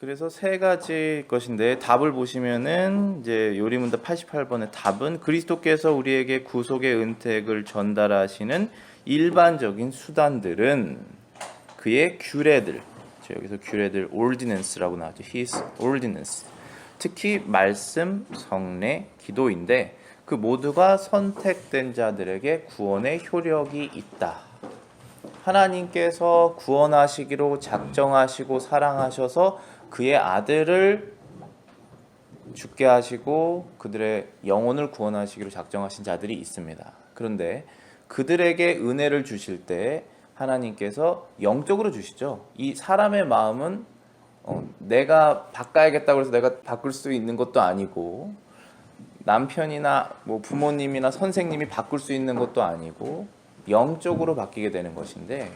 그래서 세 가지 것인데 답을 보시면은 이제 요리문답 88번의 답은 그리스도께서 우리에게 구속의 은택을 전달하시는 일반적인 수단들은 그의 규례들, 여기서 규례들 ordinance라고 나왔죠. His ordinance. 특히 말씀, 성례, 기도인데 그 모두가 선택된 자들에게 구원의 효력이 있다. 하나님께서 구원하시기로 작정하시고 사랑하셔서 그의 아들을 죽게 하시고 그들의 영혼을 구원하시기로 작정하신 자들이 있습니다. 그런데 그들에게 은혜를 주실 때 하나님께서 영적으로 주시죠. 이 사람의 마음은 내가 바꿔야겠다고 해서 내가 바꿀 수 있는 것도 아니고 남편이나 뭐 부모님이나 선생님이 바꿀 수 있는 것도 아니고 영적으로 바뀌게 되는 것인데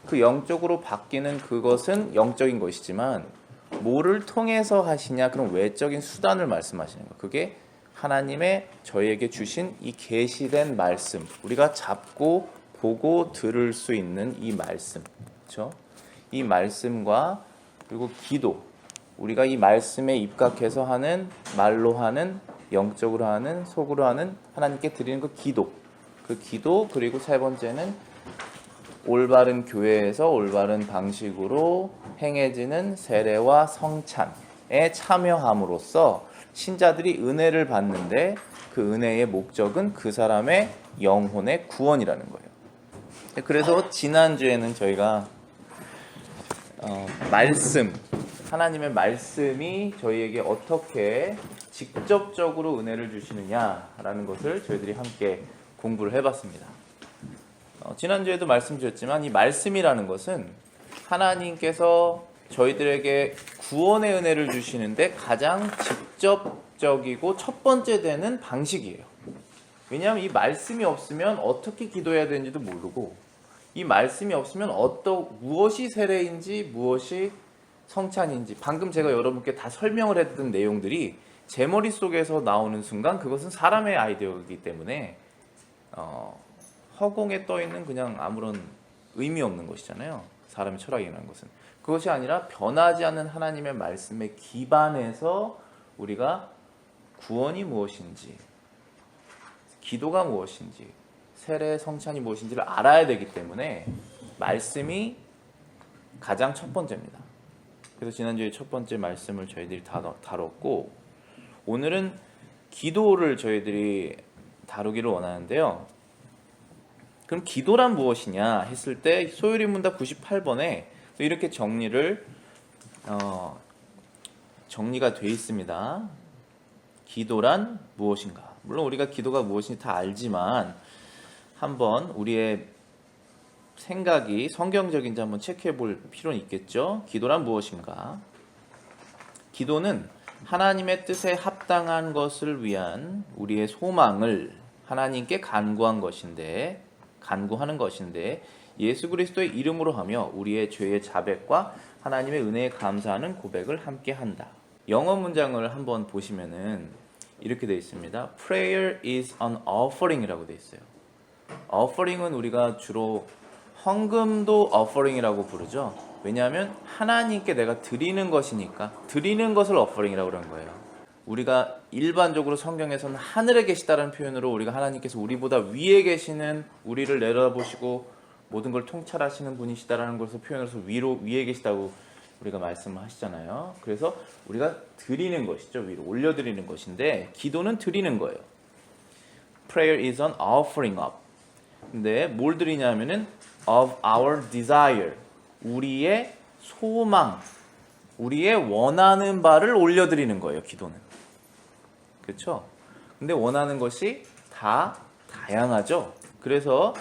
그 영적으로 바뀌는 그것은 영적인 것이지만 뭐를 통해서 하시냐? 그런 외적인 수단을 말씀하시는 거예요. 그게 하나님의 저희에게 주신 이 계시된 말씀, 우리가 잡고 보고 들을 수 있는 이 말씀, 그렇죠? 이 말씀과 그리고 기도, 우리가 이 말씀에 입각해서 하는, 말로 하는, 영적으로 하는, 속으로 하는 하나님께 드리는 그 기도, 그리고 세 번째는 올바른 교회에서 올바른 방식으로 행해지는 세례와 성찬에 참여함으로써 신자들이 은혜를 받는데 그 은혜의 목적은 그 사람의 영혼의 구원이라는 거예요. 그래서 지난주에는 저희가 하나님의 말씀이 저희에게 어떻게 직접적으로 은혜를 주시느냐라는 것을 저희들이 함께 공부를 해봤습니다. 지난주에도 말씀드렸지만 이 말씀이라는 것은 하나님께서 저희들에게 구원의 은혜를 주시는데 가장 직접적이고 첫 번째 되는 방식이에요. 왜냐하면 이 말씀이 없으면 어떻게 기도해야 되는지도 모르고 이 말씀이 없으면 무엇이 세례인지 무엇이 성찬인지 방금 제가 여러분께 다 설명을 했던 내용들이 제 머릿속에서 나오는 순간 그것은 사람의 아이디어이기 때문에 허공에 떠있는 그냥 아무런 의미 없는 것이잖아요. 사람의 철학이라는 것은. 그것이 아니라 변하지 않는 하나님의 말씀에 기반해서 우리가 구원이 무엇인지, 기도가 무엇인지, 세례, 성찬이 무엇인지를 알아야 되기 때문에 말씀이 가장 첫 번째입니다. 그래서 지난주에 첫 번째 말씀을 저희들이 다뤘고 오늘은 기도를 저희들이 다루기를 원하는데요. 그럼 기도란 무엇이냐 했을 때 소요리문답 98번에 이렇게 정리가 되어 있습니다. 기도란 무엇인가? 물론 우리가 기도가 무엇인지 다 알지만 한번 우리의 생각이 성경적인지 한번 체크해 볼 필요는 있겠죠. 기도란 무엇인가? 기도는 하나님의 뜻에 합당한 것을 위한 우리의 소망을 하나님께 간구하는 것인데 예수 그리스도의 이름으로 하며 우리의 죄의 자백과 하나님의 은혜에 감사하는 고백을 함께 한다. 영어 문장을 한번 보시면은 이렇게 되어 있습니다. Prayer is an offering이라고 되어 있어요. offering은 우리가 주로 헌금도 offering이라고 부르죠. 왜냐하면 하나님께 내가 드리는 것이니까 드리는 것을 offering이라고 그러는 거예요. 우리가 일반적으로 성경에서는 하늘에 계시다라는 표현으로 우리가 하나님께서 우리보다 위에 계시는 우리를 내려다보시고 모든 걸 통찰하시는 분이시다라는 것을 표현해서 위에 계시다고 우리가 말씀을 하시잖아요. 그래서 우리가 드리는 것이죠. 위로 올려드리는 것인데 기도는 드리는 거예요. Prayer is an offering up. 근데 뭘 드리냐면은 of our desire. 우리의 소망, 우리의 원하는 바를 올려드리는 거예요. 기도는. 그렇죠? 근데 원하는 것이 다 다양하죠. 그래서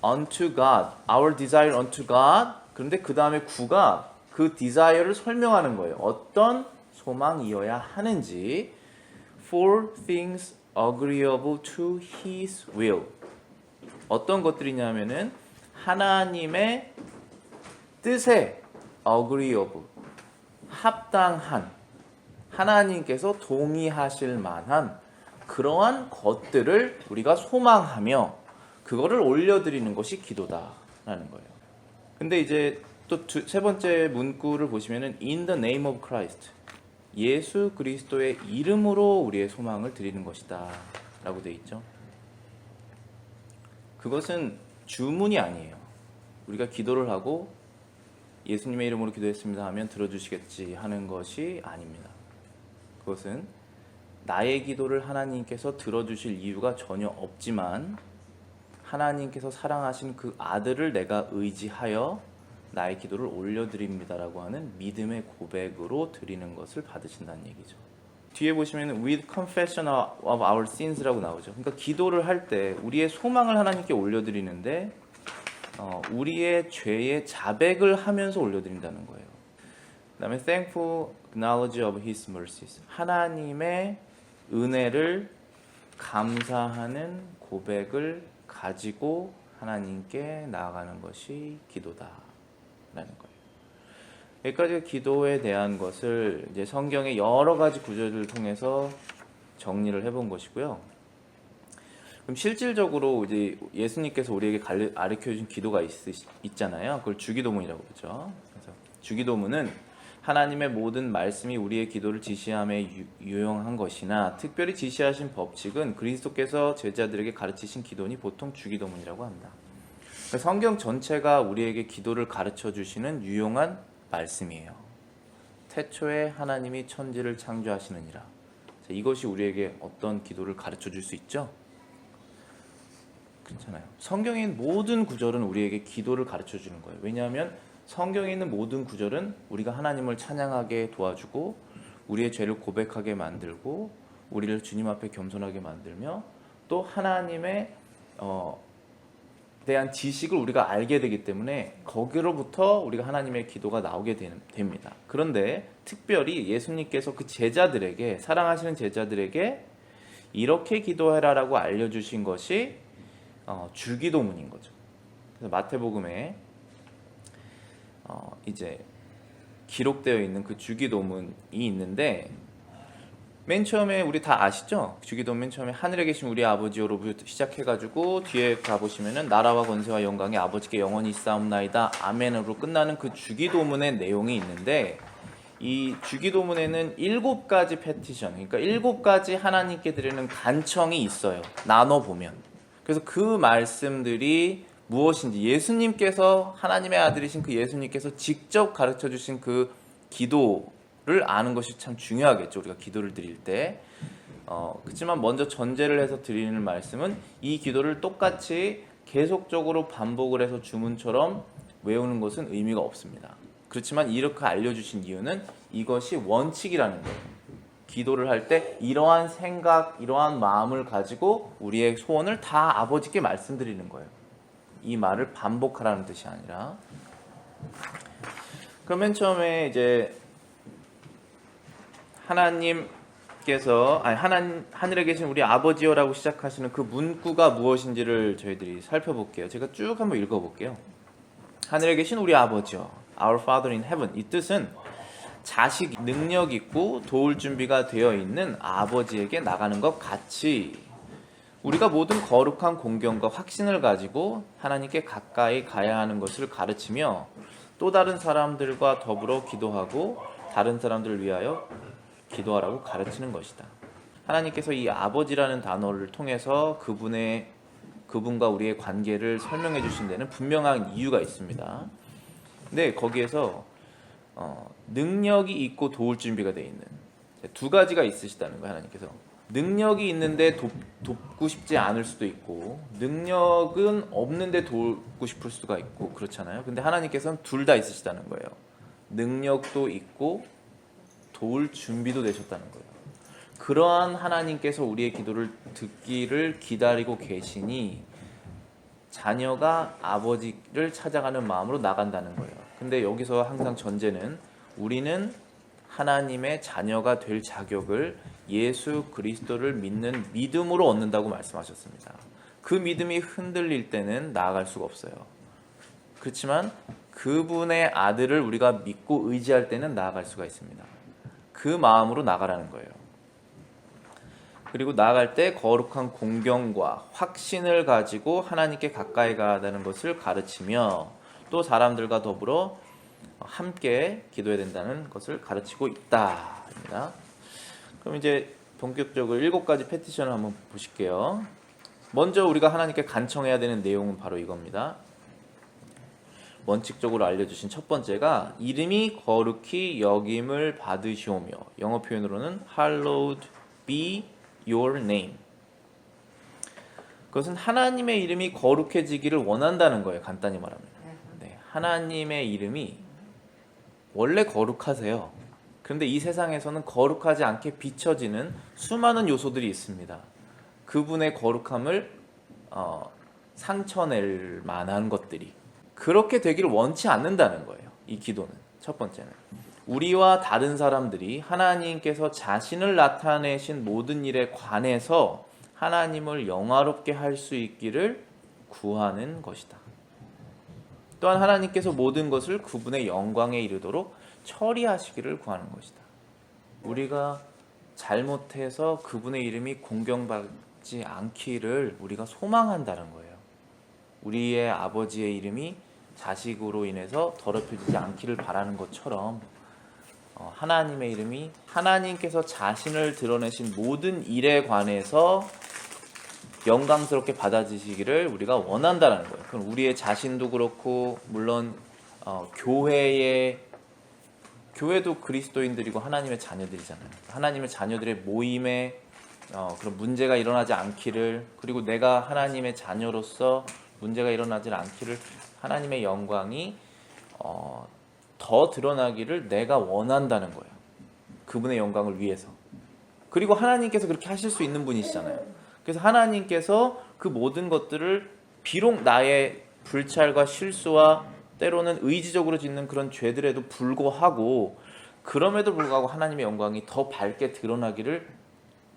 unto God, our desire unto God. 그런데 그 다음에 구가 그 desire를 설명하는 거예요. 어떤 소망이어야 하는지. For things agreeable to His will. 어떤 것들이냐면은 하나님의 뜻에 agreeable, 합당한, 하나님께서 동의하실 만한 그러한 것들을 우리가 소망하며 그거를 올려드리는 것이 기도다라는 거예요. 근데 이제 또 세 번째 문구를 보시면은 in the name of Christ. 예수 그리스도의 이름으로 우리의 소망을 드리는 것이다 라고 되어 있죠. 그것은 주문이 아니에요. 우리가 기도를 하고 예수님의 이름으로 기도했습니다 하면 들어주시겠지 하는 것이 아닙니다. 그것은 나의 기도를 하나님께서 들어주실 이유가 전혀 없지만 하나님께서 사랑하신 그 아들을 내가 의지하여 나의 기도를 올려드립니다라고 하는 믿음의 고백으로 드리는 것을 받으신다는 얘기죠. 뒤에 보시면 with confession of our sins라고 나오죠. 그러니까 기도를 할 때 우리의 소망을 하나님께 올려드리는데 우리의 죄의 자백을 하면서 올려드린다는 거예요. 그 다음에 thankful knowledge of his mercies. 하나님의 은혜를 감사하는 고백을 가지고 하나님께 나아가는 것이 기도다라는 거예요. 여기까지 기도에 대한 것을 이제 성경의 여러 가지 구절을 통해서 정리를 해본 것이고요. 그럼 실질적으로 이제 예수님께서 우리에게 가르쳐 주신 기도가 있잖아요. 그걸 주기도문이라고 그러죠. 그래서 주기도문은 하나님의 모든 말씀이 우리의 기도를 지시함에 유용한 것이나 특별히 지시하신 법칙은 그리스도께서 제자들에게 가르치신 기도니 보통 주기도문이라고 합니다. 그러니까 성경 전체가 우리에게 기도를 가르쳐 주시는 유용한 말씀이에요. 태초에 하나님이 천지를 창조하시느니라. 이것이 우리에게 어떤 기도를 가르쳐 줄 수 있죠? 그렇잖아요. 성경에 있는 모든 구절은 우리에게 기도를 가르쳐 주는 거예요. 왜냐하면 성경에 있는 모든 구절은 우리가 하나님을 찬양하게 도와주고 우리의 죄를 고백하게 만들고 우리를 주님 앞에 겸손하게 만들며 또 하나님의 대한 지식을 우리가 알게 되기 때문에 거기로부터 우리가 하나님의 기도가 나오게 됩니다. 그런데 특별히 예수님께서 그 제자들에게 사랑하시는 제자들에게 이렇게 기도해라라고 알려주신 것이 주기도문인 거죠. 그래서 마태복음에 이제 기록되어 있는 그 주기도문이 있는데 맨 처음에 우리 다 아시죠? 주기도문 맨 처음에 하늘에 계신 우리 아버지요로부터 시작해가지고 뒤에 가보시면은 나라와 권세와 영광이 아버지께 영원히 있사옵나이다 아멘으로 끝나는 그 주기도문의 내용이 있는데 이 주기도문에는 7가지 패티션, 그러니까 7가지 하나님께 드리는 간청이 있어요. 나눠보면. 그래서 그 말씀들이 무엇인지 예수님께서 하나님의 아들이신 그 예수님께서 직접 가르쳐 주신 그 기도를 아는 것이 참 중요하겠죠. 우리가 기도를 드릴 때. 그렇지만 먼저 전제를 해서 드리는 말씀은 이 기도를 똑같이 계속적으로 반복을 해서 주문처럼 외우는 것은 의미가 없습니다. 그렇지만 이렇게 알려주신 이유는 이것이 원칙이라는 거예요. 기도를 할 때 이러한 생각, 이러한 마음을 가지고 우리의 소원을 다 아버지께 말씀드리는 거예요. 이 말을 반복하라는 뜻이 아니라. 그럼 맨 처음에 이제 하나님께서 하늘에 계신 우리 아버지여라고 시작하시는 그 문구가 무엇인지를 저희들이 살펴볼게요. 제가 쭉 한번 읽어볼게요. 하늘에 계신 우리 아버지여, Our Father in Heaven. 이 뜻은 자식 능력 있고 도울 준비가 되어 있는 아버지에게 나가는 것 같이 우리가 모든 거룩한 공경과 확신을 가지고 하나님께 가까이 가야 하는 것을 가르치며 또 다른 사람들과 더불어 기도하고 다른 사람들을 위하여 기도하라고 가르치는 것이다. 하나님께서 이 아버지라는 단어를 통해서 그분과 우리의 관계를 설명해 주신 데는 분명한 이유가 있습니다. 근데 거기에서 능력이 있고 도울 준비가 되어 있는 2가지가 있으시다는 거예요. 하나님께서 능력이 있는데 돕고 싶지 않을 수도 있고 능력은 없는데 돕고 싶을 수가 있고 그렇잖아요. 근데 하나님께서는 둘 다 있으시다는 거예요. 능력도 있고 도울 준비도 되셨다는 거예요. 그러한 하나님께서 우리의 기도를 듣기를 기다리고 계시니 자녀가 아버지를 찾아가는 마음으로 나간다는 거예요. 근데 여기서 항상 전제는 우리는 하나님의 자녀가 될 자격을 예수 그리스도를 믿는 믿음으로 얻는다고 말씀하셨습니다. 그 믿음이 흔들릴 때는 나아갈 수가 없어요. 그렇지만 그분의 아들을 우리가 믿고 의지할 때는 나아갈 수가 있습니다. 그 마음으로 나가라는 거예요. 그리고 나아갈 때 거룩한 공경과 확신을 가지고 하나님께 가까이 가다는 것을 가르치며 또 사람들과 더불어 함께 기도해야 된다는 것을 가르치고 있다입니다. 그럼 이제 본격적으로 7가지 패티션을 한번 보실게요. 먼저 우리가 하나님께 간청해야 되는 내용은 바로 이겁니다. 원칙적으로 알려주신 첫 번째가 이름이 거룩히 여김을 받으시오며, 영어 표현으로는 Hallowed be your name. 그것은 하나님의 이름이 거룩해지기를 원한다는 거예요. 간단히 말하면. 네, 하나님의 이름이 원래 거룩하세요. 그런데 이 세상에서는 거룩하지 않게 비춰지는 수많은 요소들이 있습니다. 그분의 거룩함을 상처낼 만한 것들이, 그렇게 되기를 원치 않는다는 거예요. 이 기도는. 첫 번째는 우리와 다른 사람들이 하나님께서 자신을 나타내신 모든 일에 관해서 하나님을 영화롭게 할 수 있기를 구하는 것이다. 또한 하나님께서 모든 것을 그분의 영광에 이르도록 처리하시기를 구하는 것이다. 우리가 잘못해서 그분의 이름이 공경받지 않기를 우리가 소망한다는 거예요. 우리의 아버지의 이름이 자식으로 인해서 더럽혀지지 않기를 바라는 것처럼 하나님의 이름이 하나님께서 자신을 드러내신 모든 일에 관해서 영광스럽게 받아지시기를 우리가 원한다는 거예요. 그럼 우리의 자신도 그렇고, 물론 교회도 그리스도인들이고 하나님의 자녀들이잖아요. 하나님의 자녀들의 모임에 그런 문제가 일어나지 않기를, 그리고 내가 하나님의 자녀로서 문제가 일어나지 않기를, 하나님의 영광이 더 드러나기를 내가 원한다는 거예요. 그분의 영광을 위해서. 그리고 하나님께서 그렇게 하실 수 있는 분이시잖아요. 그래서 하나님께서 그 모든 것들을, 비록 나의 불찰과 실수와 때로는 의지적으로 짓는 그런 죄들에도 불구하고, 그럼에도 불구하고 하나님의 영광이 더 밝게 드러나기를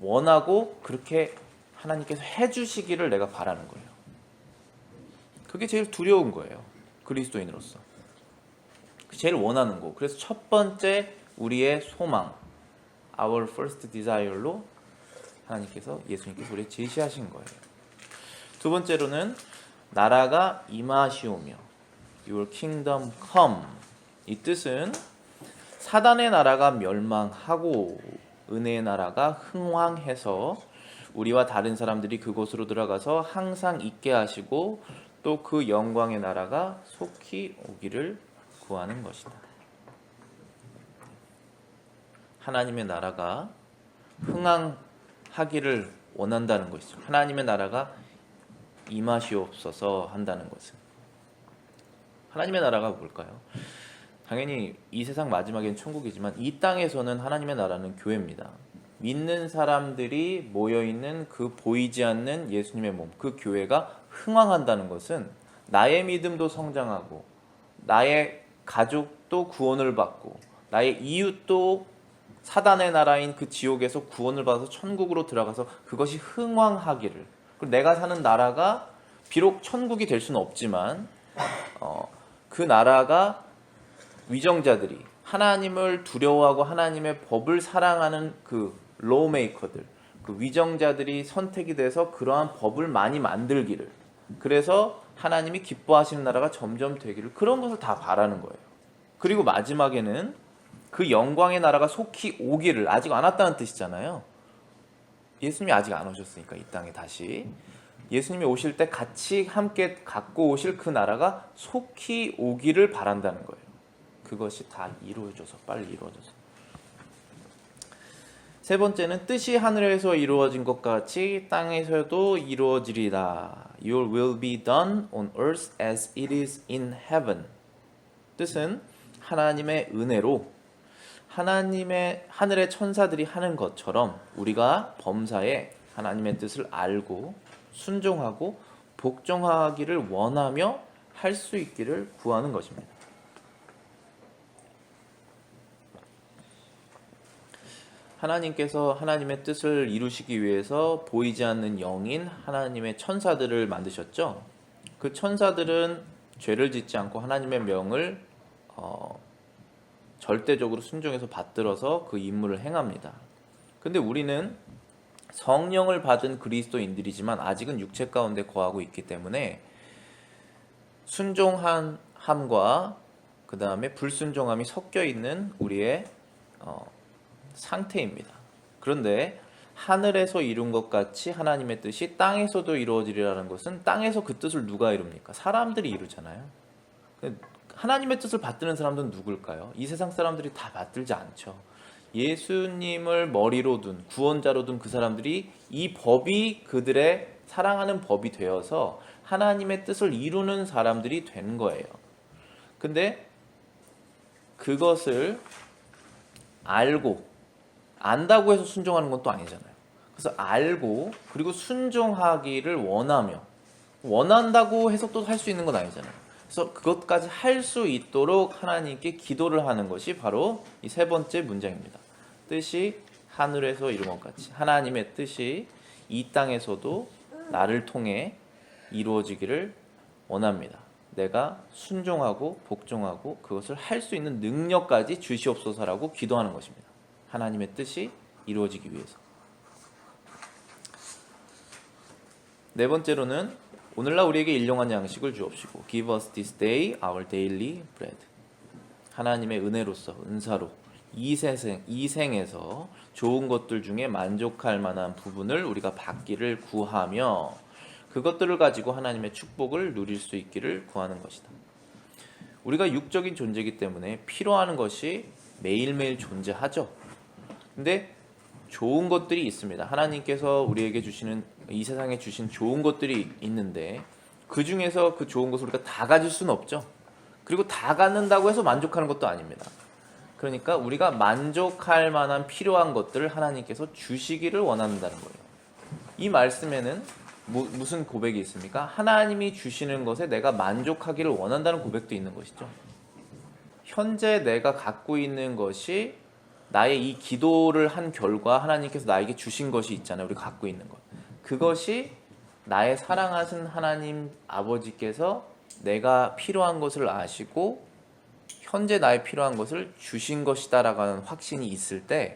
원하고, 그렇게 하나님께서 해주시기를 내가 바라는 거예요. 그게 제일 두려운 거예요. 그리스도인으로서. 제일 원하는 거. 그래서 첫 번째 우리의 소망, our first desire로 하나님께서, 예수님께서 우리에게 제시하신 거예요. 두 번째로는 나라가 임하시오며, your kingdom come. 이 뜻은 사단의 나라가 멸망하고 은혜의 나라가 흥왕해서 우리와 다른 사람들이 그곳으로 들어가서 항상 있게 하시고, 또 그 영광의 나라가 속히 오기를 구하는 것이다. 하나님의 나라가 흥왕하기를 원한다는 것이죠. 하나님의 나라가 임하시옵소서 한다는 것은, 하나님의 나라가 뭘까요? 당연히 이 세상 마지막엔 천국이지만, 이 땅에서는 하나님의 나라는 교회입니다. 믿는 사람들이 모여있는 그 보이지 않는 예수님의 몸, 그 교회가 흥왕한다는 것은 나의 믿음도 성장하고, 나의 가족도 구원을 받고, 나의 이웃도 사단의 나라인 그 지옥에서 구원을 받아서 천국으로 들어가서 그것이 흥왕하기를, 그리고 내가 사는 나라가 비록 천국이 될 수는 없지만 그 나라가 위정자들이, 하나님을 두려워하고 하나님의 법을 사랑하는 그 로우메이커들, 그 위정자들이 선택이 돼서 그러한 법을 많이 만들기를, 그래서 하나님이 기뻐하시는 나라가 점점 되기를, 그런 것을 다 바라는 거예요. 그리고 마지막에는 그 영광의 나라가 속히 오기를, 아직 안 왔다는 뜻이잖아요. 예수님이 아직 안 오셨으니까 이 땅에 다시 예수님이 오실 때 같이 함께 갖고 오실 그 나라가 속히 오기를 바란다는 거예요. 그것이 다 이루어져서, 빨리 이루어져서. 세 번째는 뜻이 하늘에서 이루어진 것 같이 땅에서도 이루어지리다. Your will be done on earth as it is in heaven. 뜻은 하나님의 은혜로 하나님의 하늘의 천사들이 하는 것처럼 우리가 범사에 하나님의 뜻을 알고 순종하고 복종하기를 원하며 할 수 있기를 구하는 것입니다. 하나님께서 하나님의 뜻을 이루시기 위해서 보이지 않는 영인 하나님의 천사들을 만드셨죠. 그 천사들은 죄를 짓지 않고 하나님의 명을 절대적으로 순종해서 받들어서 그 임무를 행합니다. 근데 우리는 성령을 받은 그리스도인들이지만 아직은 육체 가운데 거하고 있기 때문에 순종함과 그 다음에 불순종함이 섞여 있는 우리의 상태입니다. 그런데 하늘에서 이룬 것 같이 하나님의 뜻이 땅에서도 이루어지리라는 것은 땅에서 그 뜻을 누가 이룹니까? 사람들이 이루잖아요. 하나님의 뜻을 받드는 사람들은 누굴까요? 이 세상 사람들이 다 받들지 않죠. 예수님을 머리로 둔, 구원자로 둔 그 사람들이 이 법이 그들의 사랑하는 법이 되어서 하나님의 뜻을 이루는 사람들이 된 거예요. 근데 그것을 알고, 안다고 해서 순종하는 건 또 아니잖아요. 그래서 알고 그리고 순종하기를 원한다고 해서 또 할 수 있는 건 아니잖아요. 그래서 그것까지 할 수 있도록 하나님께 기도를 하는 것이 바로 이 세 번째 문장입니다. 뜻이 하늘에서 이룬 것 같이 하나님의 뜻이 이 땅에서도 나를 통해 이루어지기를 원합니다. 내가 순종하고 복종하고 그것을 할 수 있는 능력까지 주시옵소서라고 기도하는 것입니다. 하나님의 뜻이 이루어지기 위해서. 네 번째로는 오늘날 우리에게 일용할 양식을 주옵시고 Give us this day our daily bread. 하나님의 은혜로서 은사로 이 생에서 좋은 것들 중에 만족할 만한 부분을 우리가 받기를 구하며 그것들을 가지고 하나님의 축복을 누릴 수 있기를 구하는 것이다. 우리가 육적인 존재이기 때문에 필요한 것이 매일매일 존재하죠. 근데 좋은 것들이 있습니다. 하나님께서 우리에게 주시는 이 세상에 주신 좋은 것들이 있는데 그 중에서 그 좋은 것을 우리가 다 가질 수는 없죠. 그리고 다 갖는다고 해서 만족하는 것도 아닙니다. 그러니까 우리가 만족할 만한 필요한 것들을 하나님께서 주시기를 원한다는 거예요. 이 말씀에는 무슨 고백이 있습니까? 하나님이 주시는 것에 내가 만족하기를 원한다는 고백도 있는 것이죠. 현재 내가 갖고 있는 것이 나의 이 기도를 한 결과 하나님께서 나에게 주신 것이 있잖아요. 우리가 갖고 있는 것. 그것이 나의 사랑하신 하나님 아버지께서 내가 필요한 것을 아시고 현재 나의 필요한 것을 주신 것이다라고 하는 확신이 있을 때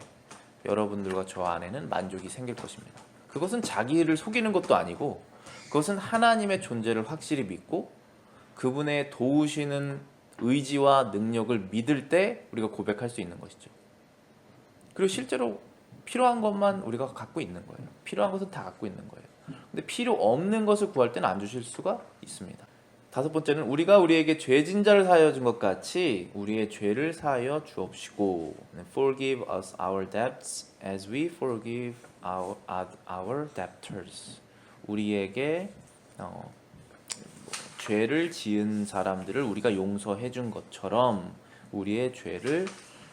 여러분들과 저 안에는 만족이 생길 것입니다. 그것은 자기를 속이는 것도 아니고 그것은 하나님의 존재를 확실히 믿고 그분의 도우시는 의지와 능력을 믿을 때 우리가 고백할 수 있는 것이죠. 그리고 실제로 필요한 것만 우리가 갖고 있는 거예요. 필요한 것은 다 갖고 있는 거예요. 근데 필요 없는 것을 구할 때는 안 주실 수가 있습니다. 다섯 번째는 우리가 우리에게 죄진 자를 사하여 준 것 같이 우리의 죄를 사하여 주옵시고 Forgive us our debts as we forgive our debtors. 우리에게 죄를 지은 사람들을 우리가 용서해 준 것처럼 우리의 죄를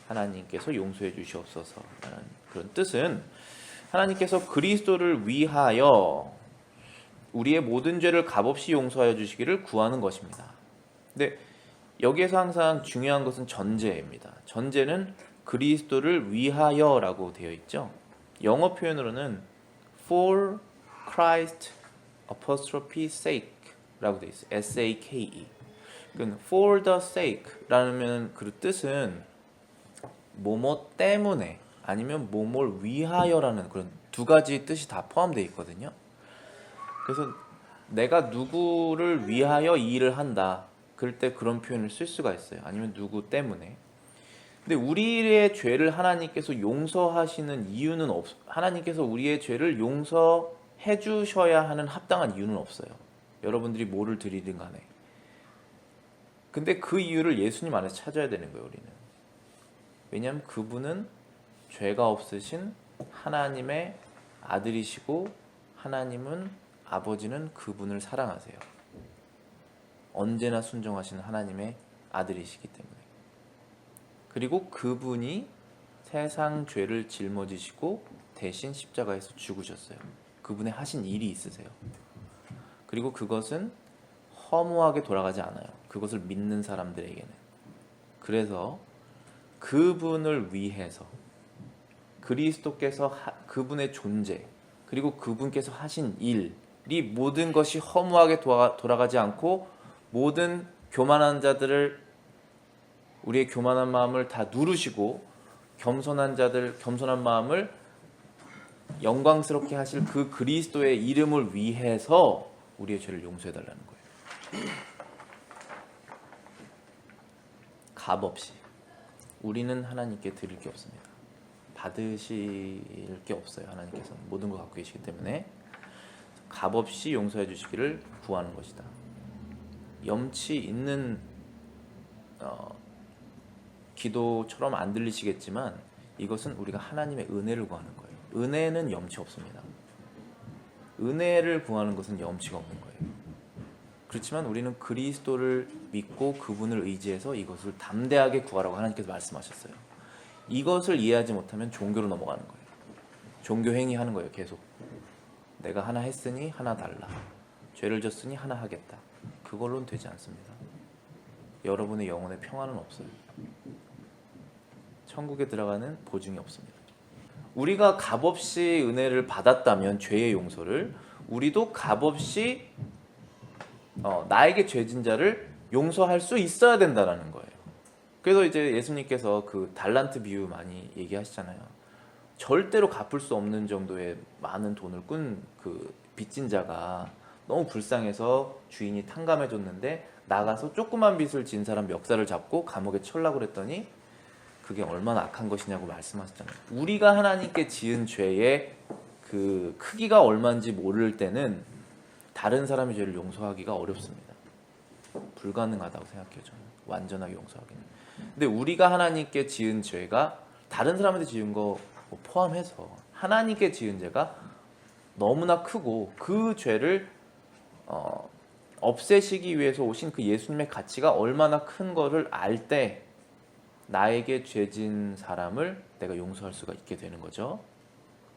하나님께서 용서해 주시옵소서라는 그런 뜻은 하나님께서 그리스도를 위하여 우리의 모든 죄를 값없이 용서하여 주시기를 구하는 것입니다. 근데 여기에서 항상 중요한 것은 전제입니다. 전제는 그리스도를 위하여라고 되어 있죠. 영어 표현으로는 for Christ apostrophe sake라고 되어 있어요. S-A-K-E. 그러니까 for the sake라는 그 뜻은 뭐뭐 때문에 아니면 뭐뭘 위하여라는 그런 두 가지 뜻이 다 포함되어 있거든요. 그래서 내가 누구를 위하여 이 일을 한다. 그럴 때 그런 표현을 쓸 수가 있어요. 아니면 누구 때문에. 근데 우리의 죄를 하나님께서 용서하시는 이유는 하나님께서 우리의 죄를 용서해 주셔야 하는 합당한 이유는 없어요. 여러분들이 뭐를 드리든 간에. 근데 그 이유를 예수님 안에서 찾아야 되는 거예요, 우리는. 왜냐하면 그분은 죄가 없으신 하나님의 아들이시고 하나님은 아버지는 그분을 사랑하세요. 언제나 순종하시는 하나님의 아들이시기 때문에. 그리고 그분이 세상 죄를 짊어지시고 대신 십자가에서 죽으셨어요. 그분의 하신 일이 있으세요. 그리고 그것은 허무하게 돌아가지 않아요. 그것을 믿는 사람들에게는. 그래서 그분을 위해서 그리스도께서 그분의 존재 그리고 그분께서 하신 일이 모든 것이 허무하게 돌아가지 않고 모든 교만한 자들을 우리의 교만한 마음을 다 누르시고 겸손한 자들 겸손한 마음을 영광스럽게 하실 그 그리스도의 이름을 위해서 우리의 죄를 용서해 달라는 거예요. 값없이 우리는 하나님께 드릴 게 없습니다. 받으실 게 없어요. 하나님께서 모든 걸 갖고 계시기 때문에 값없이 용서해 주시기를 구하는 것이다. 염치 있는 기도처럼 안 들리시겠지만 이것은 우리가 하나님의 은혜를 구하는 거예요. 은혜는 염치 없습니다. 은혜를 구하는 것은 염치가 없는 거예요. 그렇지만 우리는 그리스도를 믿고 그분을 의지해서 이것을 담대하게 구하라고 하나님께서 말씀하셨어요. 이것을 이해하지 못하면 종교로 넘어가는 거예요. 종교 행위하는 거예요. 계속 내가 하나 했으니 하나 달라, 죄를 졌으니 하나 하겠다. 그걸로는 되지 않습니다. 여러분의 영혼의 평안은 없어요. 천국에 들어가는 보증이 없습니다. 우리가 값없이 은혜를 받았다면, 죄의 용서를, 우리도 값없이 나에게 죄진 자를 용서할 수 있어야 된다는 거예요. 그래서 이제 예수님께서 그 달란트 비유 많이 얘기하시잖아요. 절대로 갚을 수 없는 정도의 많은 돈을 꾼 그 빚진 자가 너무 불쌍해서 주인이 탕감해 줬는데 나가서 조그만 빚을 진 사람 멱살을 잡고 감옥에 쳐려고 그랬더니 그게 얼마나 악한 것이냐고 말씀하셨잖아요. 우리가 하나님께 지은 죄의 그 크기가 얼마인지 모를 때는 다른 사람의 죄를 용서하기가 어렵습니다. 불가능하다고 생각해요. 저는 완전하게 용서하기는. 근데 우리가 하나님께 지은 죄가 다른 사람한테 지은 거 포함해서 하나님께 지은 죄가 너무나 크고 그 죄를 없애시기 위해서 오신 그 예수님의 가치가 얼마나 큰 거를 알 때 나에게 죄진 사람을 내가 용서할 수가 있게 되는 거죠.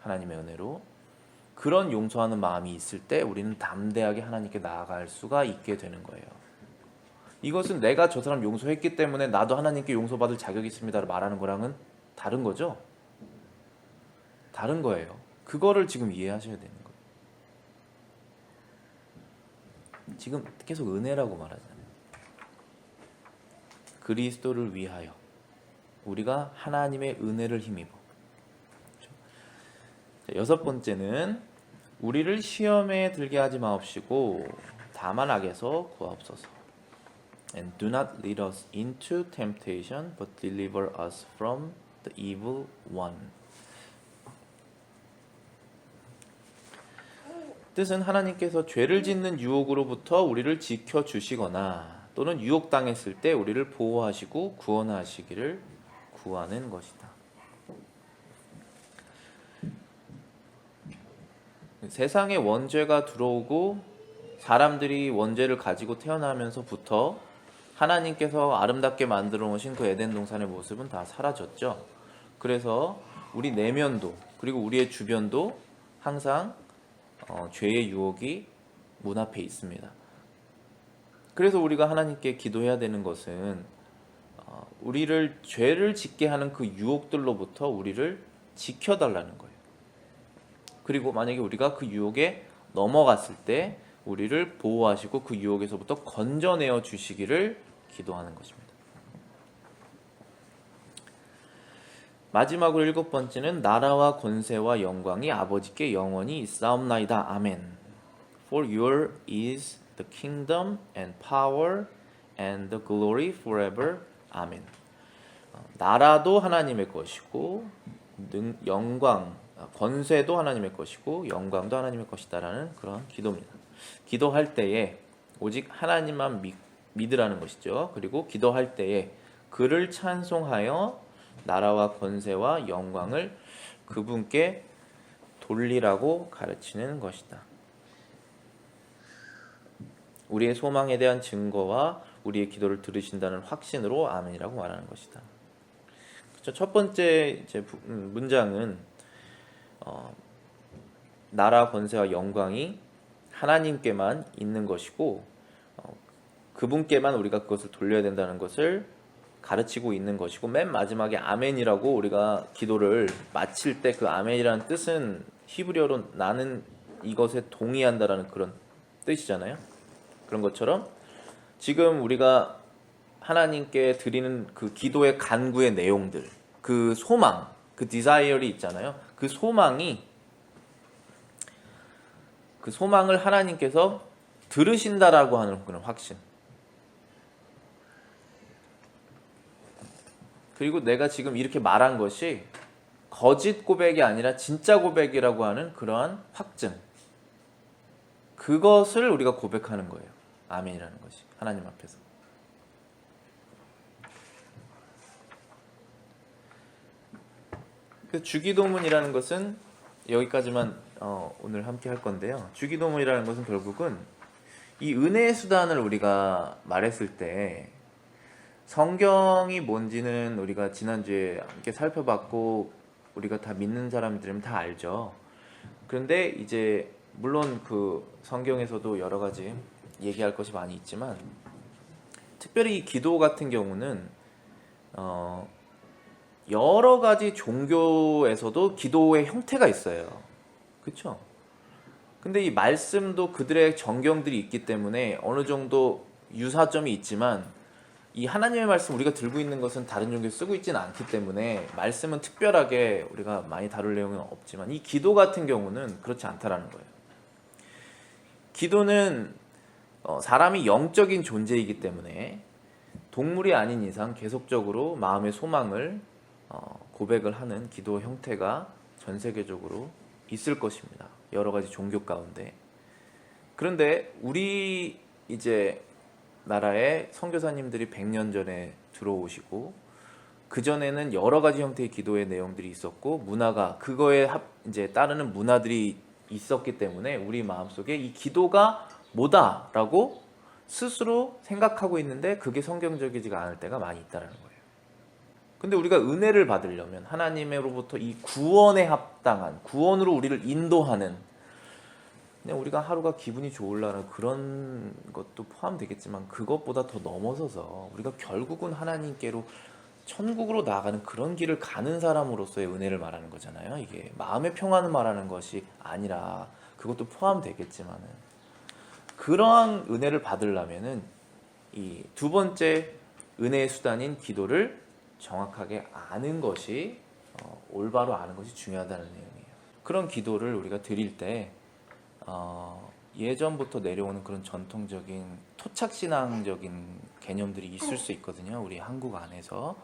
하나님의 은혜로. 그런 용서하는 마음이 있을 때 우리는 담대하게 하나님께 나아갈 수가 있게 되는 거예요. 이것은 내가 저 사람 용서했기 때문에 나도 하나님께 용서받을 자격이 있습니다를 말하는 거랑은 다른 거죠. 다른 거예요. 그거를 지금 이해하셔야 되는 거예요. 지금 계속 은혜라고 말하잖아요. 그리스도를 위하여 우리가 하나님의 은혜를 힘입어. 자, 여섯 번째는 우리를 시험에 들게 하지 마옵시고 다만 악에서 구하옵소서. And do not lead us into temptation, but deliver us from the evil one. 뜻은 하나님께서 죄를 짓는 유혹으로부터 우리를 지켜주시거나 또는 유혹당했을 때 우리를 보호하시고 구원하시기를 구하는 것이다. 세상에 원죄가 들어오고 사람들이 원죄를 가지고 태어나면서부터 하나님께서 아름답게 만들어 놓으신 그 에덴 동산의 모습은 다 사라졌죠. 그래서 우리 내면도 그리고 우리의 주변도 항상 죄의 유혹이 문 앞에 있습니다. 그래서 우리가 하나님께 기도해야 되는 것은 우리를 죄를 짓게 하는 그 유혹들로부터 우리를 지켜달라는 거예요. 그리고 만약에 우리가 그 유혹에 넘어갔을 때 우리를 보호하시고 그 유혹에서부터 건져내어 주시기를 기도하는 것입니다. 마지막으로 일곱 번째는 나라와 권세와 영광이 아버지께 영원히 있사옵나이다. 아멘. For your is the kingdom and power and the glory forever. 아멘. 나라도 하나님의 것이고 영광, 권세도 하나님의 것이고 영광도 하나님의 것이다라는 그런 기도입니다. 기도할 때에 오직 하나님만 믿으라는 것이죠. 그리고 기도할 때에 그를 찬송하여 나라와 권세와 영광을 그분께 돌리라고 가르치는 것이다. 우리의 소망에 대한 증거와 우리의 기도를 들으신다는 확신으로 아멘이라고 말하는 것이다. 그렇죠? 첫 번째 문장은 나라, 권세와 영광이 하나님께만 있는 것이고 그분께만 우리가 그것을 돌려야 된다는 것을 가르치고 있는 것이고, 맨 마지막에 아멘이라고 우리가 기도를 마칠 때 그 아멘이라는 뜻은 히브리어로 나는 이것에 동의한다라는 그런 뜻이잖아요. 그런 것처럼 지금 우리가 하나님께 드리는 그 기도의 간구의 내용들, 그 소망, 그 디자이어이 있잖아요. 그 소망을 하나님께서 들으신다라고 하는 그런 확신. 그리고 내가 지금 이렇게 말한 것이 거짓 고백이 아니라 진짜 고백이라고 하는 그러한 확증, 그것을 우리가 고백하는 거예요. 아멘이라는 것이 하나님 앞에서. 그 주기도문이라는 것은 여기까지만 오늘 함께 할 건데요. 주기도문이라는 것은 결국은 이 은혜의 수단을 우리가 말했을 때 성경이 뭔지는 우리가 지난주에 함께 살펴봤고 우리가 다 믿는 사람들은 다 알죠. 그런데 이제 물론 그 성경에서도 여러 가지 얘기할 것이 많이 있지만 특별히 이 기도 같은 경우는 여러 가지 종교에서도 기도의 형태가 있어요. 그렇죠? 근데 이 말씀도 그들의 정경들이 있기 때문에 어느 정도 유사점이 있지만 이 하나님의 말씀 우리가 들고 있는 것은 다른 종교에 쓰고 있지는 않기 때문에 말씀은 특별하게 우리가 많이 다룰 내용은 없지만 이 기도 같은 경우는 그렇지 않다라는 거예요. 기도는 사람이 영적인 존재이기 때문에 동물이 아닌 이상 계속적으로 마음의 소망을 고백을 하는 기도 형태가 전 세계적으로 있을 것입니다. 여러 가지 종교 가운데. 그런데 우리 이제 나라에 선교사님들이 100년 전에 들어오시고 그 전에는 여러 가지 형태의 기도의 내용들이 있었고 문화가 그거에 이제 따르는 문화들이 있었기 때문에 우리 마음속에 이 기도가 뭐다라고 스스로 생각하고 있는데 그게 성경적이지가 않을 때가 많이 있다는 거예요. 근데 우리가 은혜를 받으려면 하나님으로부터 이 구원에 합당한 구원으로 우리를 인도하는 그냥 우리가 하루가 기분이 좋으려는 그런 것도 포함되겠지만 그것보다 더 넘어서서 우리가 결국은 하나님께로 천국으로 나아가는 그런 길을 가는 사람으로서의 은혜를 말하는 거잖아요. 이게 마음의 평안을 말하는 것이 아니라 그것도 포함되겠지만은 그러한 은혜를 받으려면은 이 두 번째 은혜의 수단인 기도를 정확하게 아는 것이 올바로 아는 것이 중요하다는 내용이에요. 그런 기도를 우리가 드릴 때 예전부터 내려오는 그런 전통적인 토착신앙적인 개념들이 있을 수 있거든요. 우리 한국 안에서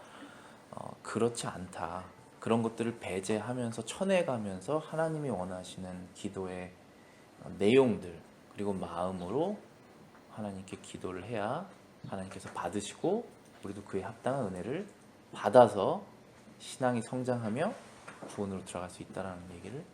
그렇지 않다. 그런 것들을 배제하면서 쳐내가면서 하나님이 원하시는 기도의 내용들 그리고 마음으로 하나님께 기도를 해야 하나님께서 받으시고 우리도 그에 합당한 은혜를 받아서 신앙이 성장하며 구원으로 들어갈 수 있다는 얘기를